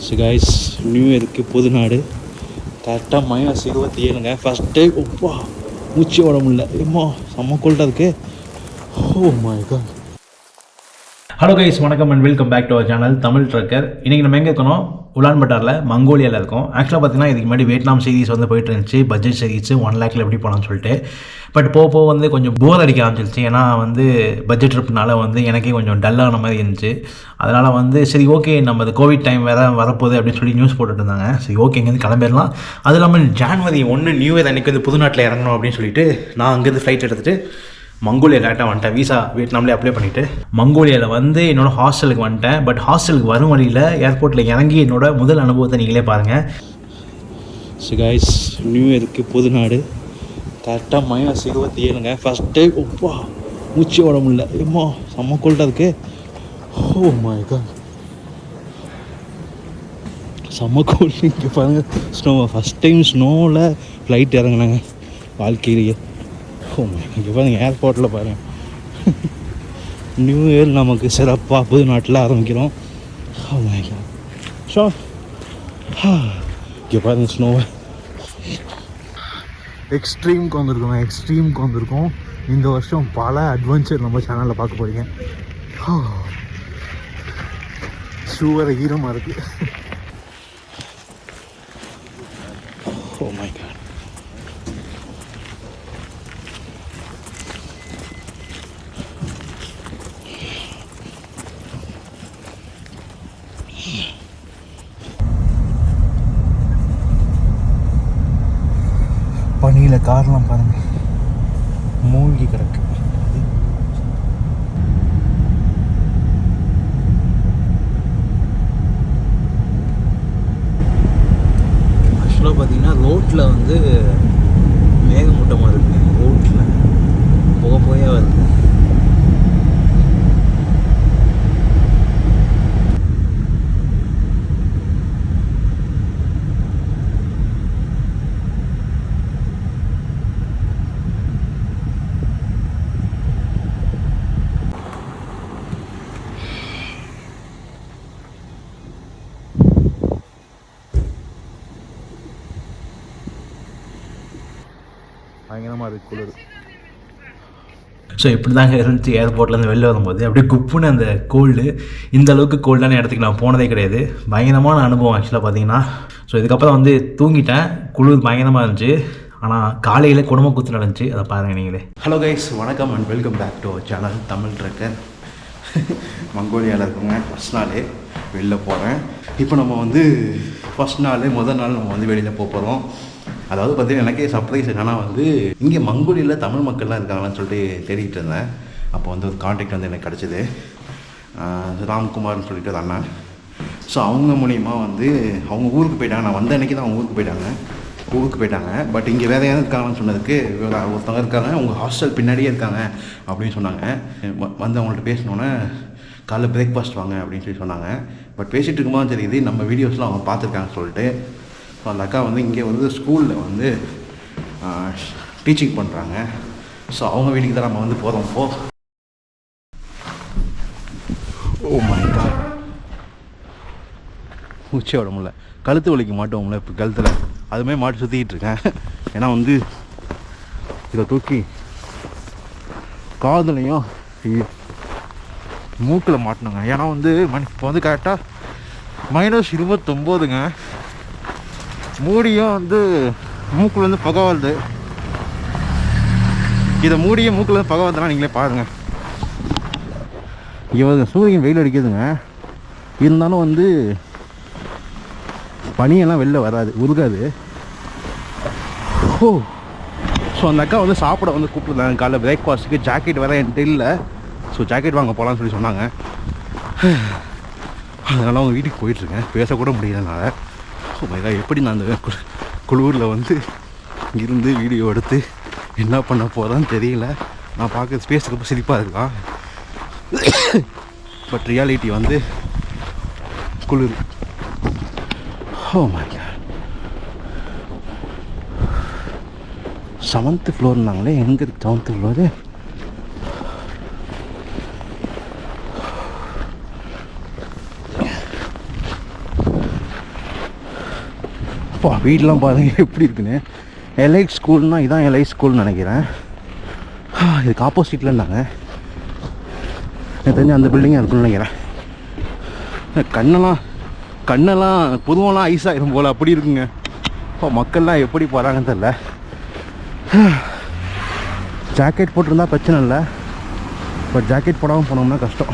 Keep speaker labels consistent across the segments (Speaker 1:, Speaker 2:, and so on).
Speaker 1: So guys, new இயருக்கு புது நாடு கரெக்டாக -27ங்க. ஃபஸ்ட் டைம் ஒப்பா மூச்சு ஓட முடியல. ஏம்மா செம்ம கோல்டாக இருக்கு. Oh my god.
Speaker 2: Hello guys, வணக்கம் and welcome back to our channel Tamil Trekker. இன்றைக்கி நம்ம எங்கே இருக்கணும்? உலான்பட்டாரில், மங்கோலியாவில் இருக்கோம். ஆக்சுவலாக பார்த்தீங்கன்னா இதுக்கு முன்னாடி வியட்நாம் சீரிஸ் வந்து போயிட்டு இருந்துச்சு, பட்ஜெட் சீரிஸ் 1 லேக்கில் எப்படி போகலான்னு சொல்லிட்டு. பட் போக வந்து கொஞ்சம் போர் அடிக்க ஆரம்பிச்சிருச்சு. ஏன்னா வந்து பட்ஜெட் ட்ரிப்னால வந்து எனக்கே கொஞ்சம் டல்லான மாதிரி இருந்துச்சு. அதனால் வந்து சரி ஓகே, நம்ம அது கோவிட் டைம் வேறு வரப்போகுது அப்படின்னு சொல்லி நியூஸ் போட்டுட்டு இருந்தாங்க. சரி ஓகே, இங்கேருந்து கிளம்பிடலாம். அது இல்லாமல் ஜான்வரி 1 நியூ இயர் அன்றைக்கி வந்து புது நாட்டில் இறங்கணும் அப்படின்னு சொல்லிட்டு நான் அங்கேருந்து ஃப்ளைட் எடுத்துகிட்டு மங்கோலியா டேரெக்டாக வந்துட்டேன். வீசா வியட்நாம்லேயே அப்ளை பண்ணிவிட்டு மங்கோலியாவில் வந்து என்னோடய ஹாஸ்டலுக்கு வந்துட்டேன். பட் ஹாஸ்டலுக்கு வரும் வழியில் ஏர்போர்ட்டில் இறங்கி என்னோட முதல் அனுபவத்தை நீங்களே பாருங்கள்.
Speaker 1: ஸோ கைஸ், நியூ இயருக்கு புது நாடு கரெக்டாக -27ங்க. ஃபஸ்ட் டைம் ஒப்பா மூச்சு ஓட முடியல. ஏம்மா செம்ம கோல்டாக இருக்கு. ஓ மை காட், செம்ம கோல்டு. இங்கே பாருங்கள், ஸ்னோ. ஃபஸ்ட் டைம் ஸ்னோவில் ஃப்ளைட் இறங்கினாங்க வாழ்க்கையிலேயே. ஓ மை, இங்கே பாருங்கள் ஏர்போர்ட்டில் பாருங்கள். நியூ இயர் நமக்கு சிறப்பாக புது நாட்டில் ஆரம்பிக்கிறோம். ஓ மை காட். ஸோ இங்கே பாருங்கள் ஸ்னோவை. எக்ஸ்ட்ரீமுக்கு வந்திருக்கோம். இந்த வருஷம் பல அட்வென்ச்சர் நம்ம சேனலில் பார்க்க போகிறீங்க. ஷூ வேறு ஈரமாக இருக்குது. Oh my god. பனியில் கார்லாம் பாருங்கள் மூழ்கி கிடக்கு. ஆக்சுவலாக பார்த்தீங்கன்னா ரோட்டில் வந்து மேகமூட்டமாக இருக்குது. ரோட்டில் புகையா வருது. பயங்கரமாக இருக்குது குளிர். ஸோ இப்படி தாங்க இருந்துச்சு ஏர்போர்ட்லேருந்து வெளில வரும்போது. அப்படியே குப்புன்னு அந்த கோல்டு. இந்த அளவுக்கு கோல்டான இடத்துக்கு நான் போனதே கிடையாது. பயங்கரமான அனுபவம் ஆக்சுவலாக பார்த்தீங்கன்னா. ஸோ இதுக்கப்புறம் வந்து தூங்கிட்டேன். குளிர் பயங்கரமாக இருந்துச்சு. ஆனால் காலையில் குடும்ப கூத்து நடந்துச்சு. அதை பாருங்கள் நீங்களே. ஹலோ கைஸ், வணக்கம் and welcome back to our channel Tamil Trekker. மங்கோலியாவில் இருக்கோங்க. ஃபஸ்ட் நாளே வெளில போகிறேன். இப்போ நம்ம வந்து முதல் நாள் நம்ம வந்து வெளியில் போகிறோம். அதாவது பார்த்தீங்கன்னா எனக்கே சர்ப்ரைஸ் என்னன்னா வந்து இங்கே மங்கோலியில் தமிழ் மக்கள்லாம் இருக்காங்களான்னு சொல்லிட்டு தேடிட்டு இருந்தேன். அப்போ வந்து ஒரு கான்டாக்ட் வந்து எனக்கு கிடச்சிது. ராம்குமார்னு சொல்லிட்டு ஒரு அண்ணன். ஸோ அவங்க மூலிமா வந்து அவங்க ஊருக்கு போயிட்டாங்க. நான் வந்த அன்றைக்கி தான் அவங்க ஊருக்கு போயிட்டாங்க. பட் இங்கே வேறு யாரும் இருக்காங்கன்னு சொன்னதுக்கு ஒருத்தவங்க இருக்காங்க, உங்கள் ஹாஸ்டல் பின்னாடியே இருக்காங்க அப்படின்னு சொன்னாங்க. வந்து அவங்கள்ட்ட பேசினோன்னே காலைல பிரேக்ஃபாஸ்ட் வாங்க அப்படின்னு சொல்லி சொன்னாங்க. பட் பேசிகிட்டு இருக்கும்போது தெரியுது நம்ம வீடியோஸ்லாம் அவங்க பார்த்துருக்காங்கன்னு சொல்லிட்டு. ஸோ அந்த அக்கா வந்து இங்கே வந்து ஸ்கூலில் வந்து டீச்சிங் பண்ணுறாங்க. ஸோ அவங்க வீட்டுக்கு தான் நம்ம வந்து போகிறோம். ஓ மை காட், மூச்சே விட முடியல. கழுத்து வலிக்கு மாட்டோம்ல இப்போ கழுத்தில், அதுமாதிரி மாட்டி சுற்றிக்கிட்டு இருக்கேன். ஏன்னா வந்து இதை தூக்கி காதுலையும் மூக்கில் மாட்டினோங்க. ஏன்னா வந்து இப்போ வந்து கரெக்டாக -29ங்க. மூடியும் வந்து மூக்கில் வந்து புகை வருது. இதை மூடியும் மூக்கில் வந்து புகை வருதுன்னா நீங்களே பாருங்கள். இங்கே சூரியன் வெயில் அடிக்குதுங்க. இருந்தாலும் வந்து பனியெல்லாம் வெளில வராது, உருகாது. ஓ, ஸோ அந்த அக்கா வந்து சாப்பிட வந்து கூப்பிட்டுருந்தாங்க காலைல பிரேக்ஃபாஸ்ட்டுக்கு. ஜாக்கெட் வேறு என்கிட்ட இல்லை. ஸோ ஜாக்கெட் வாங்க போகலான்னு சொல்லி சொன்னாங்க. அதனால் அவங்க வீட்டுக்கு போயிட்டுருக்கேன். பேசக்கூட முடியலனால. ஸோ எப்படி நான் அந்த குளூரில் வந்து இருந்து வீடியோ எடுத்து என்ன பண்ண போகிறேன்னு தெரியல. நான் பார்க்க ஸ்பேஸுக்கு சிரிப்பாக இருக்கலாம். பட் ரியாலிட்டி வந்து குளிர். ஓ மை காட், 7th ஃப்ளோர்னாங்களே. எங்கே இருக்குது 7th ஃப்ளோரு?
Speaker 3: வீடெலாம் பாருங்கள் எப்படி இருக்குன்னு. எலைட் ஸ்கூல்னால் இதான் எலைட் ஸ்கூல்னு நினைக்கிறேன். இதுக்கு ஆப்போசிட்டில் இருந்தாங்க. எனக்கு தெரிஞ்சு அந்த பில்டிங்காக இருக்குன்னு நினைக்கிறேன். கண்ணெல்லாம் பொதுவெல்லாம் ஐஸ் ஆகிரும் போல் அப்படி இருக்குங்க. இப்போ மக்கள்லாம் எப்படி போகிறாங்கன்னு தெரில. ஜாக்கெட் போட்டிருந்தா பிரச்சனை இல்லை, பட் ஜாக்கெட் போடாமல் போனோம்னா கஷ்டம்.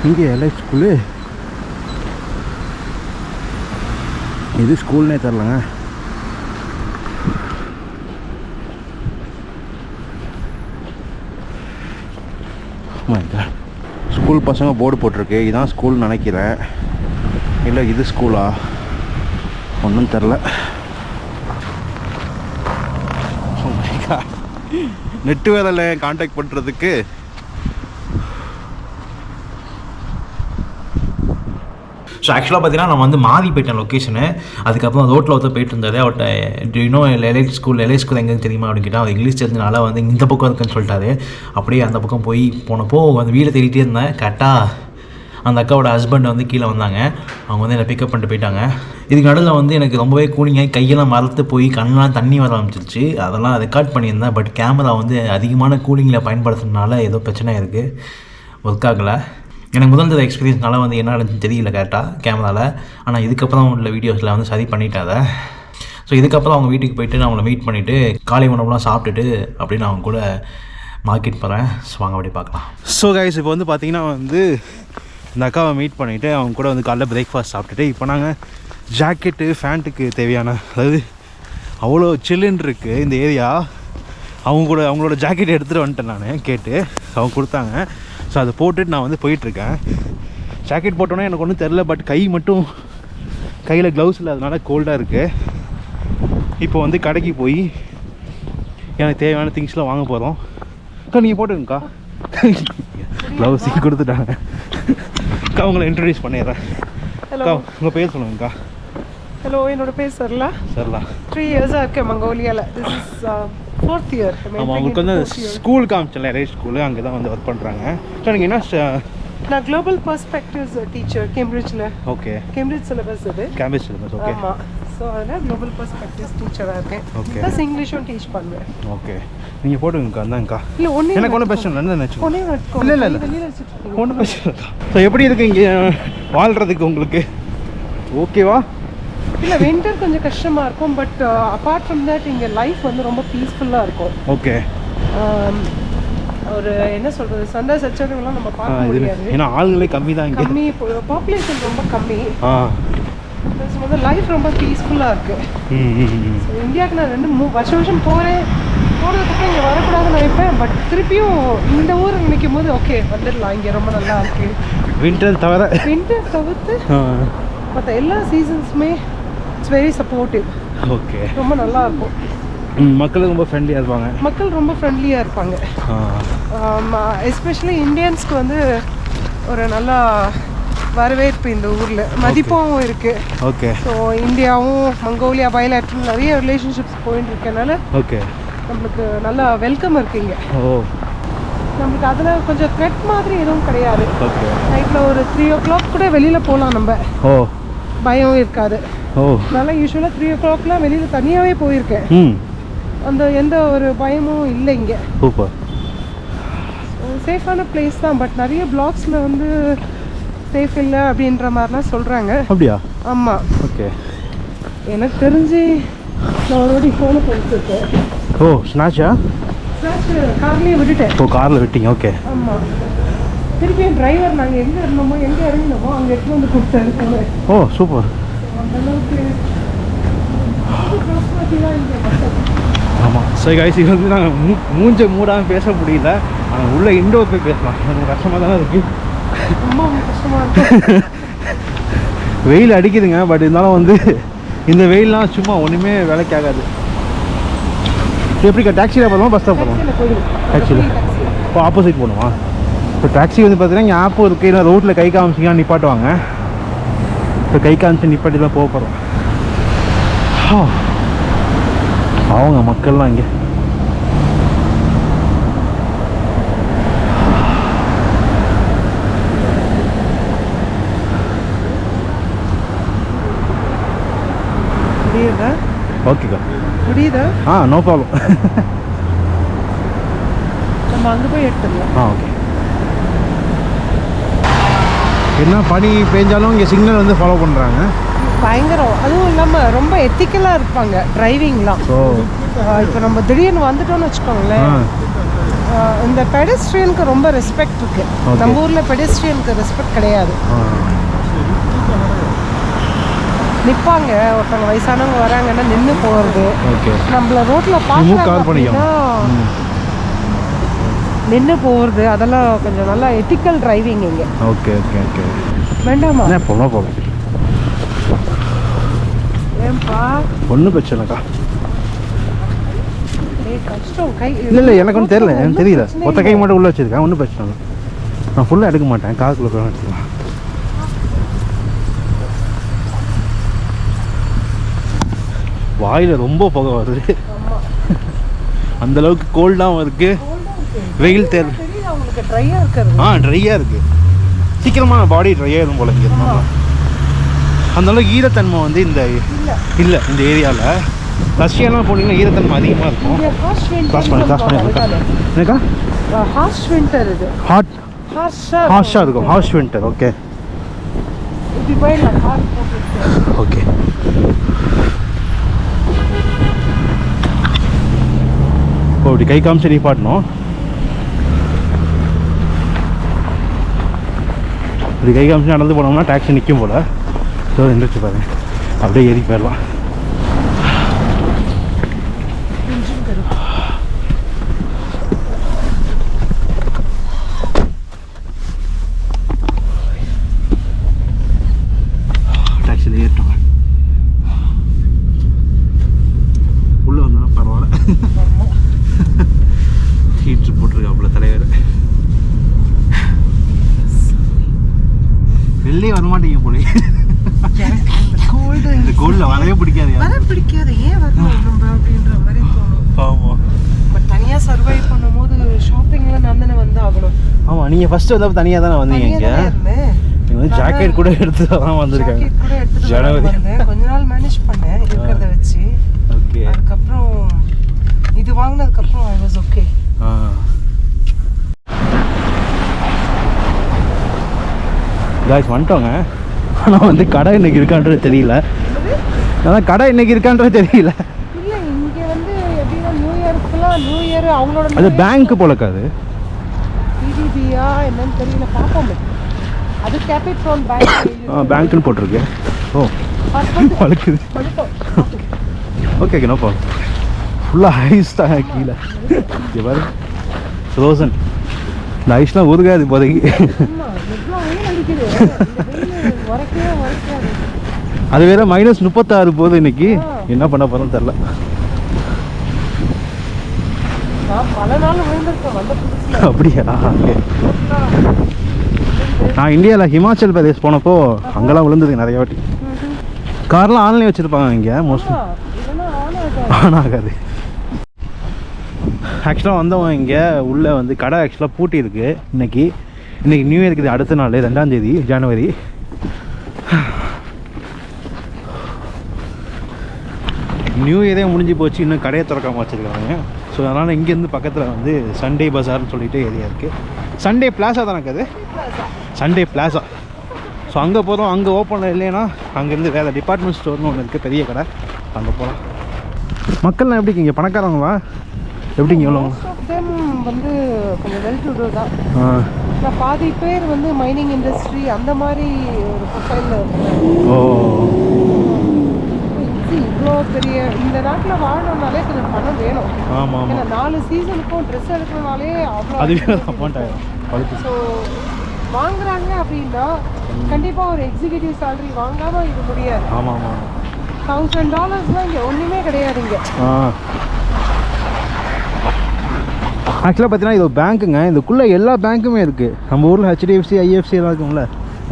Speaker 3: இங்கே எலைட் ஸ்கூலு, இது ஸ்கூல்னே தெரிலங்க. ஸ்கூல் பசங்க போர்டு போட்டிருக்கு. இதான் ஸ்கூல் நினைக்கிறேன், இல்லை இது ஸ்கூலா ஒன்றும் தெரில. நெட்டு வேலை கான்டாக்ட் பண்ணுறதுக்கு.
Speaker 2: ஸோ ஆக்சுவலாக பார்த்தீங்கன்னா நம்ம வந்து மாறி போயிட்டேன் லொக்கேஷனு. அதுக்கப்புறம் ரோட்டில் ஒருத்தர் போயிட்டு இருந்தாரு. அவர்கிட்ட இன்னும் எலைட் ஸ்கூல் எங்கேன்னு தெரியுமா அப்படின்னு கேட்டால் அவர் இங்கிலீஷ் தெரிஞ்சனால வந்து இந்த பக்கம் இருக்குன்னு சொல்லிட்டாரு. அப்படியே அந்த பக்கம் போனப்போ அந்த வீடை தேடிட்டே இருந்தேன். கரெக்டாக அந்த அக்காவோட ஹஸ்பண்ட் வந்து கீழே வந்தாங்க. அவங்க வந்து என்னை பிக்கப் பண்ணிட்டு போயிட்டாங்க. இதுக்கு நடுவில் வந்து எனக்கு ரொம்பவே கூலிங்காகி கையெல்லாம் மரத்து போய் கண்ணெலாம் தண்ணி வர ஆரம்பிச்சிருச்சு. அதெல்லாம் ரெக்கார்ட் பண்ணியிருந்தேன். பட் கேமரா வந்து அதிகமான கூலிங்கில் பயன்படுத்துறதுனால ஏதோ பிரச்சனை இருக்குது, ஒர்க் ஆகலை. எனக்கு முதல் எக்ஸ்பீரியன்ஸ்னால வந்து என்ன நடந்துச்சுன்னு தெரியல கரெக்டாக கேமராவில். ஆனால் இதுக்கப்புறம் உள்ள வீடியோஸில் வந்து சரி பண்ணிட்டாங்க. ஸோ இதுக்கப்புறம் அவங்க வீட்டுக்கு போயிட்டு நான் அவங்கள மீட் பண்ணிவிட்டு காலை உணவுலாம் சாப்பிட்டுட்டு அப்படின்னு அவங்க கூட மார்க்கெட் போகிறேன். ஸோ வாங்க அப்படி பார்க்கலாம்.
Speaker 3: ஸோ கைஸ், இப்போ வந்து பார்த்திங்கன்னா வந்து இந்த அக்காவை மீட் பண்ணிவிட்டு அவங்க கூட வந்து காலைல பிரேக்ஃபாஸ்ட் சாப்பிட்டுட்டு இப்போ நாங்கள் ஜாக்கெட்டு ஃபேண்ட்டுக்கு தேவையான, அதாவது அவ்வளோ சில்லுன்னு இருக்குது இந்த ஏரியா. அவங்களோட ஜாக்கெட் எடுத்துகிட்டு வந்துட்டேன் நான் கேட்டு. அவங்க கொடுத்தாங்க. ஸோ அதை போட்டுட்டு நான் வந்து போயிட்டுருக்கேன். ஜாக்கெட் போட்டோன்னே எனக்கு ஒன்றும் தெரில, பட் கையில் க்ளவுஸ் இல்லாதனால கோல்டாக இருக்குது. இப்போ வந்து கடைக்கு போய் எனக்கு தேவையான திங்ஸ்லாம் வாங்க போகிறோம். அக்கா நீங்கள் போட்டுங்கக்கா. க்ளவுஸ் கொடுத்துட்டாங்க. அக்கா உங்களை இன்ட்ரடியூஸ் பண்ணிடுறேன். அக்கா உங்கள் பேர் சொல்லுங்கக்கா.
Speaker 4: ஹலோ, என்னோட பேர் சரளா. 3 இயர்ஸாக இருக்கேன் மங்கோலியாவில். This is 4th year.
Speaker 3: ஆமாம், உங்களுக்கு வந்து ஸ்கூல் காமிச்சல எலைட் ஸ்கூலு, அங்கே தான் வந்து ஒர்க் பண்ணுறாங்க. ஸோ நீங்கள் என்ன?
Speaker 4: நான் குளோபல் பெர்ஸ்பெக்டிவ்ஸ் டீச்சர் கேம்பிரிட்ஜில்.
Speaker 3: ஓகே,
Speaker 4: கேம்பிரிட்ஜ் சிலபஸ் அது.
Speaker 3: Cambridge syllabus. ஓகே.
Speaker 4: ஆமாம். ஸோ அதில் குளோபல் பெர்ஸ்பெக்டிவ்ஸ் டீச்சராக இருக்கேன்.
Speaker 3: ஓகே.
Speaker 4: ப்ளஸ் இங்கிலீஷும் டீச் பண்ணுவேன்.
Speaker 3: ஓகே, நீங்கள் போட்டுங்கக்கா. இருந்தாங்கக்கா.
Speaker 4: இல்லை ஒன்று
Speaker 3: எனக்கு ஒன்றும் பிரச்சனை இல்லை, நினச்சி
Speaker 4: ஒன்றே
Speaker 3: இல்லை
Speaker 4: வெளியில் வச்சுட்டு
Speaker 3: ஒன்றும் பிரச்சனை இல்லைக்கா. ஸோ எப்படி இருக்குது இங்கே வாழ்கிறதுக்கு உங்களுக்கு? ஓகேவா?
Speaker 4: இல்லை, வின்டர் கொஞ்சம் கஷ்டமாக இருக்கும். பட் அப்பார்ட் ஃப்ரம் தட் இங்கே லைஃப் வந்து ரொம்ப பீஸ்ஃபுல்லாக இருக்கும்.
Speaker 3: ஓகே.
Speaker 4: ஒரு என்ன சொல்கிறது, சண்டை சச்சரவுலாம் நம்ம பார்க்க முடியாது.
Speaker 3: ஏன்னா ஆளுங்களே கம்மி தான் இங்கே.
Speaker 4: கம்மி, பாப்புலேஷன் ரொம்ப கம்மி. ப்ளஸ் வந்து லைஃப் ரொம்ப பீஸ்ஃபுல்லாக இருக்குது. ஸோ இந்தியாவுக்கு நான் வருஷம் போகிறதுக்கு இங்கே வரக்கூடாதுன்னு நினைப்பேன். பட் திருப்பியும் இந்த ஊர் நினைக்கும் போது ஓகே வந்துடலாம், இங்கே ரொம்ப நல்லா இருக்குது.
Speaker 3: வின்டர்
Speaker 4: தவிர்த்து மற்ற எல்லா சீசன்ஸுமே இட்ஸ் வெரி சப்போர்ட்டிவ்.
Speaker 3: ஓகே,
Speaker 4: ரொம்ப நல்லா இருக்கும்.
Speaker 3: மக்கள் ரொம்ப ஃப்ரெண்ட்லியாக இருப்பாங்க.
Speaker 4: எஸ்பெஷலி இந்தியன்ஸ்க்கு வந்து ஒரு நல்ல வரவேற்பு இந்த ஊரில், மதிப்பும் இருக்குது.
Speaker 3: ஓகே.
Speaker 4: ஸோ இந்தியாவும் மங்கோலியா பைலேட்ரல் நிறைய ரிலேஷன்ஷிப்ஸ் போயிட்டு இருக்கனால
Speaker 3: ஓகே
Speaker 4: நம்மளுக்கு நல்ல வெல்கம் இருக்குங்க.
Speaker 3: ஓ,
Speaker 4: நம்மளுக்கு அதில் கொஞ்சம் த்ரெட் மாதிரி எதுவும் கிடையாது.
Speaker 3: ஓகே.
Speaker 4: நைட்டில் ஒரு 3 o'clock கூட வெளியில் போகலாம், நம்ம பயம் இருக்காது. அதனால யூஸ்வலாக 3 o'clockலாம் வெளியில் தனியாகவே போயிருக்கேன். அந்த எந்த ஒரு பயமும் இல்லை இங்கே.
Speaker 3: சூப்பர்.
Speaker 4: சேஃபான பிளேஸ் தான். பட் நிறைய பிளாக்ஸில் வந்து சேஃப் இல்லை அப்படின்ற மாதிரிலாம் சொல்கிறாங்க.
Speaker 3: அப்படியா?
Speaker 4: ஆமாம்.
Speaker 3: ஓகே.
Speaker 4: எனக்கு தெரிஞ்சு நான் ஒரு ஃபோனை கொடுத்துருக்கேன்.
Speaker 3: ஓ, ஸ்நாட்சா?
Speaker 4: கார்லேயே விட்டுட்டேன்.
Speaker 3: ஓ, காரில் விட்டீங்க. ஓகே.
Speaker 4: ஆமாம். திருப்பி டிரைவர் நாங்கள் எங்கே இறங்கினோமோ அங்கே எடுத்து வந்து கொடுத்தாரு ஃபோனை.
Speaker 3: ஓ, சூப்பர்.
Speaker 4: அந்தளவுக்கு
Speaker 3: ஆமாம். சரி கைஸ், இது வந்து நாங்கள் மூஞ்ச மூடாமல் பேச முடியல. ஆனால் உள்ள இண்டோர் போய் பேசலாம். எனக்கு கஷ்டமாக தானே இருக்குது.
Speaker 4: ரொம்ப கஷ்டமாக இருக்குது.
Speaker 3: வெயில் அடிக்குதுங்க. பட் இருந்தாலும் வந்து இந்த வெயில்லாம் சும்மா ஒன்றுமே வேலைக்கு ஆகாது. எப்படிக்கா, டாக்ஸியில் போகலாமா பஸ்ஸில் போகலாம்? டாக்ஸியில். இப்போ ஆப்போசிட் போகணுமா? இப்போ டாக்ஸி வந்து பார்த்தீங்கன்னா இங்கே ஆப்போ இருக்குது. இல்லை ரோட்டில் கை காமிச்சிங்கன்னா நிப்பாட்டுவாங்க. இப்போ கை காமிச்சு நிப்பாட்டி தான் போக போகிறோம். அவங்க மக்கள்லாம் இங்கே ஓகேக்கா.
Speaker 4: முடியுதா?
Speaker 3: No problem.
Speaker 4: நம்ம அங்கே போய் எடுத்துடலாம்.
Speaker 3: ஓகே. என்ன பனி பெஞ்சாலும் இங்கே சிக்னல் வந்து ஃபாலோ பண்ணுறாங்க.
Speaker 4: பயங்கரம். அதுவும் இல்லாமல் ரொம்ப எத்திக்கலாக இருப்பாங்க டிரைவிங்லாம். இப்போ நம்ம திடீர்னு வந்துட்டோம்னு வச்சுக்கோங்களேன், இந்த பெடஸ்ட்ரியனுக்கு ரொம்ப ரெஸ்பெக்ட் இருக்கு. நம்ம ஊரில் பெடஸ்ட்ரியனுக்கு ரெஸ்பெக்ட் கிடையாது. நிற்பாங்க, ஒருத்தவங்க வயசானவங்க வராங்கன்னா நின்று போகிறது. நம்மள ரோட்டில் பார்க்க நின்று போகிறது, அதெல்லாம் கொஞ்சம் நல்லா எத்திக்கல் டிரைவிங் இங்கே.
Speaker 3: Okay okay okay.
Speaker 4: வேண்டாமா?
Speaker 3: போகலாம்.
Speaker 4: ஏன்பா?
Speaker 3: ஒன்றும் பிரச்சனைக்கா.
Speaker 4: கஷ்டம் கை.
Speaker 3: இல்லை எனக்கு ஒன்றும் தெரியல, எனக்கு தெரியல. ஒத்த கை மட்டும் உள்ளே வச்சுருக்கேன், ஒன்றும் பிரச்சனை இல்லை. நான் ஃபுல்லாக எடுக்க மாட்டேன், காதுக்குள்ளே எடுத்துக்கலாம். வாயில் ரொம்ப புகை வருது. அந்தளவுக்கு கோல்டாகவும் இருக்குது, வெயில் தேவை.
Speaker 4: உங்களுக்கு ட்ரையாக இருக்கிறது?
Speaker 3: ட்ரையாக இருக்குது. சீக்கிரமாக பாடி ட்ரை ஆகிடும் போல இங்கே. அந்தளவுக்கு ஈரத்தன்மை வந்து இந்த இல்லை இந்த ஏரியாவில். ரஷ்யாலாம் போனீங்கன்னா ஈரத்தன்மை அதிகமாக இருக்கும். என்னக்கா?
Speaker 4: ஹார்ஷ் வின்டர் இது.
Speaker 3: ஹார்ஷாக இருக்கும். Harsh winter. Okay okay. இப்படி கை காமிச்சு நிப்பாட்டணும். இப்படி கை காமிச்சு நடந்து போனோம்னா டாக்ஸி நிற்கும் போல். ஸோ எந்திரிச்சு பாருங்க, அப்படியே ஏறி போயிடலாம். டாக்ஸியில் ஏறிட்டோம். உள்ளே வந்தோன்னா பரவாயில்ல. ஹீட்ரு போட்டிருக்காப்புல தலைவர். வெளியே வரமாட்டீங்க போல. இந்த கோல்டில் வரவே பிடிக்காது.
Speaker 4: ஏன் வரணும் நம்ம அப்படின்ற மாதிரி தோணும்.
Speaker 3: ஆமாம்.
Speaker 4: பட் தனியாக சர்வை பண்ணும்போது ஷாப்பிங்லாம் நான் தானே வந்து ஆகணும்.
Speaker 3: ஆமாம், நீங்கள் ஃபஸ்ட்டு வந்தப்போ தனியாக தானே வந்தீங்க. இங்கே நீங்கள் வந்து ஜாக்கெட் கூட எடுத்து தான் வந்திருக்காங்க. ஜனவரி
Speaker 4: கொஞ்ச நாள் மேனேஜ் பண்ணேன் இருக்கிறத வச்சு.
Speaker 3: ஓகே.
Speaker 4: அதுக்கப்புறம் இது வாங்கினதுக்கப்புறம் ஐ வாஸ் ஓகே.
Speaker 3: காய்ஸ் வந்துட்டோங்க. ஆனால் வந்து கடை இன்னைக்கு இருக்கான்றது தெரியல. அதான் கடை இன்னைக்கு இருக்கான்றது தெரியல.
Speaker 4: இல்லை இங்கே வந்து எப்படின்னா நியூ இயர் அவங்களோட
Speaker 3: அது பேங்க் போலக்காது.
Speaker 4: பிடிபியா என்னன்னு தெரியல, பார்ப்போமே. அது கேபிட்டல் பேங்க்.
Speaker 3: பேங்க்னு போட்டிருக்கு. ஓ வழுக்குது. Okay no problem. ஃபுல்லாக ஐஸ் தான் கீழே. இங்கே பாரு ஃப்ரோசன். இந்த ஐஸ்லாம் உருகாது இப்போதைக்கு. அது வேற -36 போகுது இன்னைக்கு. என்ன பண்ண போறோம் தெரியல. அப்படியா? நான் இந்தியாவில் ஹிமாச்சல் பிரதேஷ் போனப்போ அங்கெல்லாம் விழுந்தது நிறைய வாட்டி. கார்லாம் ஆன்லைன் வச்சுருப்பாங்க இங்கே மோஸ்ட்லி. ஆன் ஆகாது. ஆக்சுவலாக வந்தவன் இங்கே உள்ளே வந்து கடை ஆக்சுவலாக பூட்டி இருக்குது இன்னைக்கு நியூ இயர் இருக்குது. அடுத்த நாள் 2ஆம் தேதி ஜனவரி. நியூ இயரே முடிஞ்சு போச்சு, இன்னும் கடையை திறக்காமல் வச்சுருக்காங்க. ஸோ அதனால் இங்கேருந்து பக்கத்தில் வந்து சண்டே பஜார்னு சொல்லிட்டு ஏரியா இருக்குது. சண்டே பிளாஸா தானே அது? Sunday Plaza. ஸோ அங்கே போகிறோம். அங்கே ஓப்பனில் இல்லைன்னா அங்கேருந்து வேறு டிபார்ட்மெண்ட் ஸ்டோர்னு ஒன்று இருக்குது, பெரிய கடை, அங்கே போகலாம். மக்கள்லாம் எப்படி இங்கே பணக்காரங்களா எப்படிங்க? எவ்வளோ
Speaker 4: வந்து கொஞ்சம் வெல் டு டூ தான். பாதி பேர் வந்து மைனிங் இண்டஸ்ட்ரி அந்த மாதிரி ஒரு ப்ரொஃபைலில் இருக்காங்க. இவ்வளோ பெரிய இந்த நாட்டில் வாழணும்னாலே கொஞ்சம் பணம் வேணும்.
Speaker 3: ஆமாம்.
Speaker 4: ஏன்னா 4 சீசனுக்கும் ட்ரெஸ் எடுக்கணும்னாலே அவ்வளோ
Speaker 3: அதுவே அமௌண்ட் ஆகிடும்.
Speaker 4: ஸோ வாங்குறாங்க அப்படின்னா கண்டிப்பாக ஒரு எக்ஸிக்யூட்டிவ் சேலரி வாங்காமல் இது முடியாது.
Speaker 3: ஆமாம் ஆமாம்.
Speaker 4: $1000 இங்கே ஒன்றுமே கிடையாதுங்க.
Speaker 3: ஆக்சுவலாக பார்த்தீங்கன்னா இது பேங்க்குங்க. இதுக்குள்ளே எல்லா பேங்க்குமே இருக்குது. நம்ம ஊரில் HDFC IFC எல்லாம் இருக்கும்ல,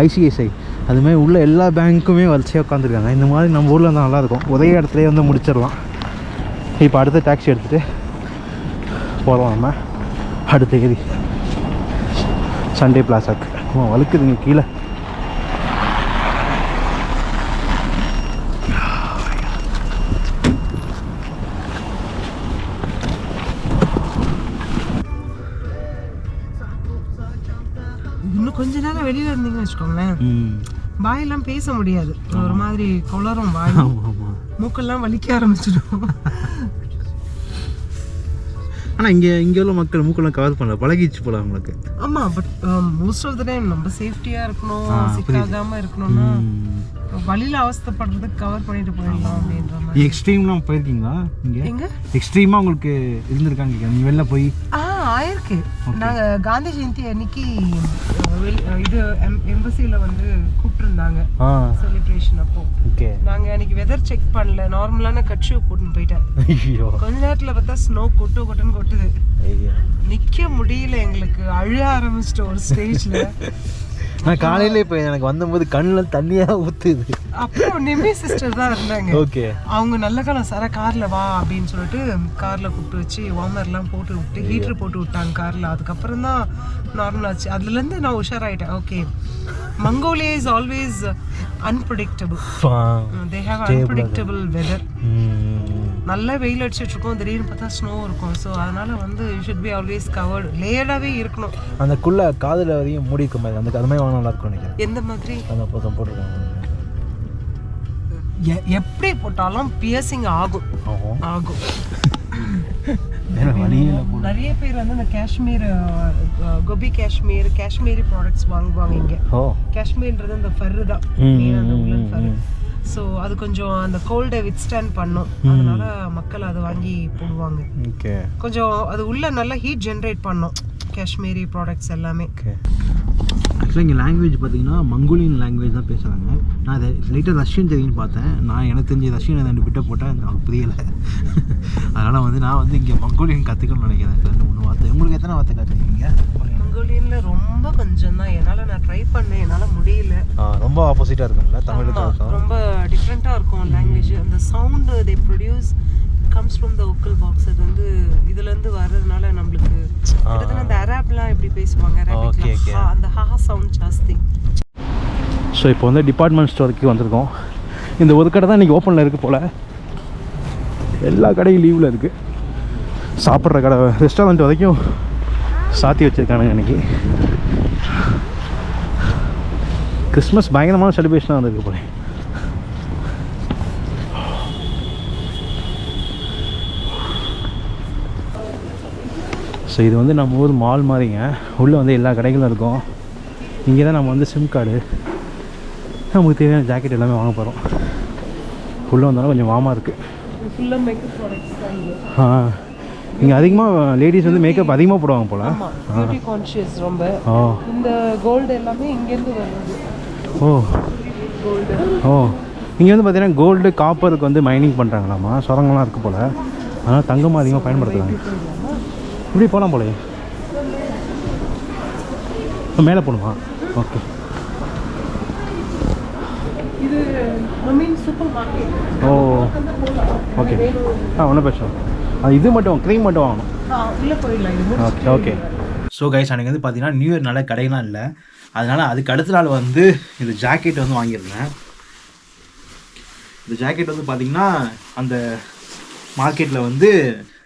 Speaker 3: ICICI, அதுமாதிரி உள்ள எல்லா பேங்க்குமே வரிசையாக உட்காந்துருக்காங்க. இந்த மாதிரி நம்ம ஊரில் இருந்தால் நல்லாயிருக்கும். ஒரே இடத்துலேயே வந்து முடிச்சிடலாம். இப்போ அடுத்த டாக்ஸி எடுத்துகிட்டு போகலாம் நம்ம அடுத்த ஏரி சண்டே பிளாஸாக்கு. வழுக்குதுங்க கீழே.
Speaker 4: கொஞ்ச நேரம் வெளியில இருந்தீங்கன்னு வச்சுக்கோங்களேன், வாயெல்லாம் பேச முடியாது, ஒரு மாதிரி குளரும் வாய், மூக்கெல்லாம் வலிக்க ஆரம்பிச்சிடும்.
Speaker 3: ஆனால் இங்கே உள்ள மக்கள் மூக்கெல்லாம் கவர் பண்ணல, பழகிச்சு போல அவங்களுக்கு.
Speaker 4: ஆமாம், but most of the time நம்ம சேஃப்டியாக இருக்கணும், சிக்காகாமல் இருக்கணும்னா வழியில் அவஸ்தைப்படுறதுக்கு கவர் பண்ணிட்டு போயிடலாம் அப்படின்ற மாதிரி.
Speaker 3: எக்ஸ்ட்ரீம்லாம் போயிருக்கீங்களா இங்கே?
Speaker 4: எங்க
Speaker 3: எக்ஸ்ட்ரீமாக உங்களுக்கு இருந்திருக்காங்க நீங்கள் வெளில போய்?
Speaker 4: ஆயிருக்கு. நாங்கள் காந்தி ஜெயந்தி அன்னைக்கு இது எம்பசியில் வந்து கூப்பிட்டுருந்தாங்க செலிப்ரேஷன். அப்போ
Speaker 3: ஓகே,
Speaker 4: நாங்கள் அன்னைக்கு வெதர் செக் பண்ணல, நார்மலான கட் ஷூ போட்டுன்னு போயிட்டேன். கொஞ்ச நேரத்தில் பார்த்தா ஸ்னோ கொட்டுன்னு கொட்டுது, நிற்க முடியல எங்களுக்கு, அழுக ஆரம்பிச்சிட்டோம் ஒரு ஸ்டேஜில்.
Speaker 3: நான் காலையில இப்போ எனக்கு வந்தபோது கண்ணில் தண்ணியாக ஊற்றுது.
Speaker 4: அப்புறம் நிம்மி சிஸ்டர் தான் இருந்தாங்க.
Speaker 3: ஓகே,
Speaker 4: அவங்க நல்ல காலம் சாரா காரில் வா அப்படின்னு சொல்லிட்டு காரில் கூப்பிட்டு வச்சு வார்மர்லாம் போட்டு விட்டு ஹீட்ரு போட்டு விட்டாங்க காரில். அதுக்கப்புறம் தான் நார்மல் ஆச்சு. அதுலேருந்து நான் உஷாராயிட்டேன். Okay, Mongolia is always unpredictable. They have unpredictable weather. நல்லா வெயில் அடிச்சுட்டு இருக்கோம், திடீர்னு பார்த்தா ஸ்னோ இருக்கும். ஸோ அதனால வந்து you should be always covered, லேயராகவே இருக்கணும்.
Speaker 3: அந்த குள்ள காதில் வரையும் மூடி இருக்க மாதிரி அந்த அது மாதிரி வாங்க நல்லா இருக்கும் நினைக்கிறேன்.
Speaker 4: எந்த மாதிரி?
Speaker 3: அந்த பக்கம் போட்டுருக்காங்க.
Speaker 4: எப்படி போட்டாலும் பியர்சிங் ஆகும். நிறைய பேர் வந்து இந்த காஷ்மீர் கோபி காஷ்மீரி ப்ராடக்ட்ஸ் வாங்குவாங்க இங்கே. காஷ்மீர்ன்றது அந்த ஃபர்ரு தான், அந்த உள்ளன் ஃபர்ரு. ஸோ அது கொஞ்சம் அந்த கோல்டை வித்ஸ்டாண்ட் பண்ணும், அதனால மக்கள் அதை வாங்கி போடுவாங்க. கொஞ்சம் அது உள்ள நல்லா ஹீட் ஜென்ரேட் பண்ணும் காஷ்மீரி ப்ராடக்ட்ஸ் எல்லாமே.
Speaker 3: ஆக்சுவலாக இங்கே லாங்குவேஜ் பார்த்தீங்கன்னா மங்கோலியன் லாங்குவேஜ் தான் பேசுகிறாங்க. நான் அதை லைட்டாக ரஷ்யன் தெரியுன்னு பார்த்தேன். நான் எனக்கு தெரிஞ்ச ரஷ்யன் 2 பிட்டை போட்டேன், எனக்கு புரியலை. அதனால் வந்து நான் வந்து இங்கே மங்கோலியன் கற்றுக்கணும்னு நினைக்கிறேன். 2-3 வார்த்தை. உங்களுக்கு எத்தனை வார்த்தை கற்றுக்கீங்க?
Speaker 4: மங்கோலியனில் ரொம்ப கொஞ்சம் தான், என்னால் நான் ட்ரை பண்ணேன், என்னால் முடியல.
Speaker 3: ரொம்ப ஆப்போசிட்டாக இருக்கும்ல தமிழுக்கு?
Speaker 4: ரொம்ப டிஃப்ரெண்ட்டாக இருக்கும் லாங்குவேஜ். அந்த sound they produce comes from the vocal box. அது வந்து இதுலேருந்து வர்றதுனால நம்மளுக்கு கிட்டத்தட்ட அந்த அரேப்லாம் எப்படி பேசுவாங்க, அரேபிக்லாம் அந்த ஹா சவுண்ட் ஜாஸ்தி.
Speaker 3: ஸோ இப்போ வந்து டிபார்ட்மெண்ட் ஸ்டோருக்கு வந்திருக்கோம். இந்த ஒரு கடை தான் இன்றைக்கி ஓப்பனில் இருக்குது போல். எல்லா கடையும் லீவில் இருக்குது. சாப்பிட்ற கடை ரெஸ்டாரண்ட் வரைக்கும் சாத்தி வச்சுருக்கானுங்க இன்றைக்கி. கிறிஸ்மஸ் பயங்கரமான செலிப்ரேஷனாக வந்திருக்கு போல. ஸோ இது வந்து நம்ம ஊர் மால் மாதிரிங்க. உள்ளே வந்து எல்லா கடைகளும் இருக்கும். இங்கே தான் நம்ம வந்து சிம் கார்டு, நமக்கு தேவையான ஜாக்கெட் எல்லாமே வாங்க போகிறோம். உள்ளே வந்தாலும் கொஞ்சம் வார்மாக இருக்குது.
Speaker 4: ஃபுல்லாக மேக்கப் ப்ராடக்ட்ஸ் தான்.
Speaker 3: இங்கே அதிகமாக லேடிஸ் வந்து மேக்கப் அதிகமாக போடுவாங்க போல்.
Speaker 4: பியூட்டி கான்ஷியஸ் ரொம்ப. இந்த கோல்டு எல்லாமே இங்கேருந்து வருது.
Speaker 3: இங்கே வந்து பார்த்தீங்கன்னா கோல்டு காப்பருக்கு வந்து மைனிங் பண்ணுறாங்களாமா, சுரங்கம்லாம் இருக்குது போல். அதனால் தங்கமாக அதிகமாக பயன்படுத்துகிறாங்க. இப்படி போகலாம் போல. மேலே போகணுமா? ஓகே.
Speaker 4: இது சூப்பர் மார்க்கெட்.
Speaker 3: ஓகே. ஒன்றும் பிரச்சனை. இது மட்டும் க்ரீம் மட்டும் வாங்கணும்.
Speaker 4: உள்ளே போயிடலாம்.
Speaker 3: ஓகே.
Speaker 1: ஸோ கைஸ், அன்றைக்கி வந்து பார்த்தீங்கன்னா நியூ இயர் நல்ல கடையெல்லாம் இல்லை. அதனால் அதுக்கு அடுத்த நாள் வந்து இந்த ஜாக்கெட் வந்து வாங்கியிருந்தேன். இந்த ஜாக்கெட் வந்து பார்த்திங்கன்னா அந்த மார்க்கெட்டில் வந்து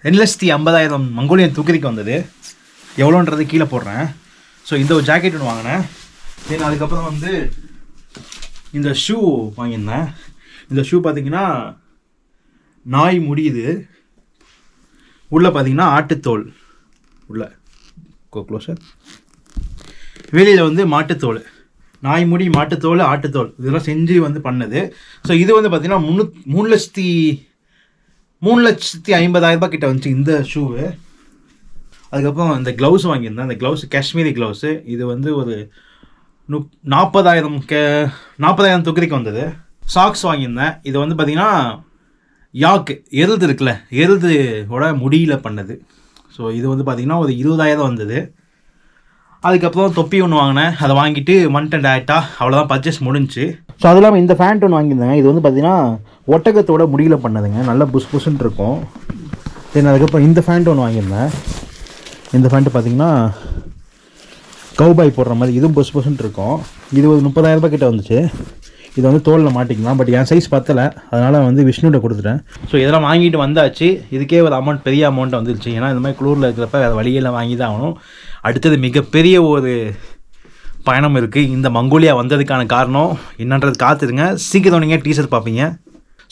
Speaker 1: 2,50,000 மங்கோலியன் தூக்கரிக்கு வந்தது. எவ்வளோன்றது கீழே போடுறேன். ஸோ இந்த ஒரு ஜாக்கெட் ஒன்று வாங்கினேன். தென் அதுக்கப்புறம் வந்து இந்த ஷூ வாங்கியிருந்தேன். இந்த ஷூ பார்த்திங்கன்னா நாய் முடியுது, உள்ளே பார்த்திங்கன்னா ஆட்டுத்தோல், உள்ளே க்ளோஸர், வெளியில் வந்து மாட்டுத்தோல், நாய் முடி, மாட்டுத்தோல், ஆட்டுத்தோல் இதெல்லாம் செஞ்சு வந்து பண்ணது. ஸோ இது வந்து பார்த்திங்கன்னா 3,50,000 கிட்ட வந்துச்சு இந்த ஷூவு. அதுக்கப்புறம் இந்த க்ளவுஸ் வாங்கியிருந்தேன். அந்த க்ளவுஸ் காஷ்மீரி க்ளவுஸு. இது வந்து ஒரு 40,000 துக்கரிக்கு வந்தது. சாக்ஸ் வாங்கியிருந்தேன். இது வந்து பார்த்திங்கன்னா எருது இருக்குல்ல, எருதோட முடியில் பண்ணது. ஸோ இது வந்து பார்த்திங்கன்னா ஒரு 20,000 வந்தது. அதுக்கப்புறம் தொப்பி ஒன்று வாங்கினேன். அதை வாங்கிட்டு வந்துட்டேன் டேரெக்டாக. அவ்வளோதான், பர்ச்சேஸ் முடிஞ்சு. ஸோ அது இல்லாமல் இந்த ஃபேண்ட் ஒன்று வாங்கியிருந்தேன். இது வந்து பார்த்திங்கன்னா ஒட்டகத்தோட முடியில் பண்ணதுங்க, நல்லா புஷ்ன்னு இருக்கும். தென் அதுக்கப்புறம் இந்த ஃபேண்ட் ஒன்று வாங்கியிருந்தேன். இந்த ஃபேண்ட்டு பார்த்திங்கன்னா கவுபாய் போடுற மாதிரி, இதுவும் புஷ்ன்னு இருக்கும். இது ஒரு 30,000 கிட்ட வந்துச்சு. இது வந்து தோலில் மாட்டிக்கலாம். பட் என் சைஸ் பத்தலை, அதனால் வந்து விஷ்ணுகிட்ட கொடுத்துட்டேன். ஸோ இதெல்லாம் வாங்கிட்டு வந்தாச்சு. இதுக்கே ஒரு அமௌண்ட், பெரிய அமௌண்ட் வந்துருச்சு. ஏன்னா இந்த மாதிரி குளூரில் இருக்கிறப்ப வேறு வழியெல்லாம் வாங்கி தான் ஆகணும். அடுத்தது மிகப்பெரிய ஒரு பயணம் இருக்குது. இந்த மங்கோலியா வந்ததுக்கான காரணம் என்னன்றது காத்துருங்க. சீக்கிரம் நீங்கள் டீசர் பார்ப்பீங்க.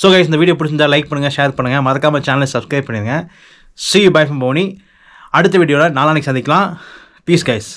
Speaker 1: ஸோ கைஸ், இந்த வீடியோ பிடிச்சிருந்தா லைக் பண்ணுங்கள், ஷேர் பண்ணுங்கள், மறக்காமல் சேனலை சப்ஸ்கிரைப் பண்ணிடுங்க. See you, bye from Boni. அடுத்த வீடியோவில் நாளானைக்கு சந்திக்கலாம். Piece guys.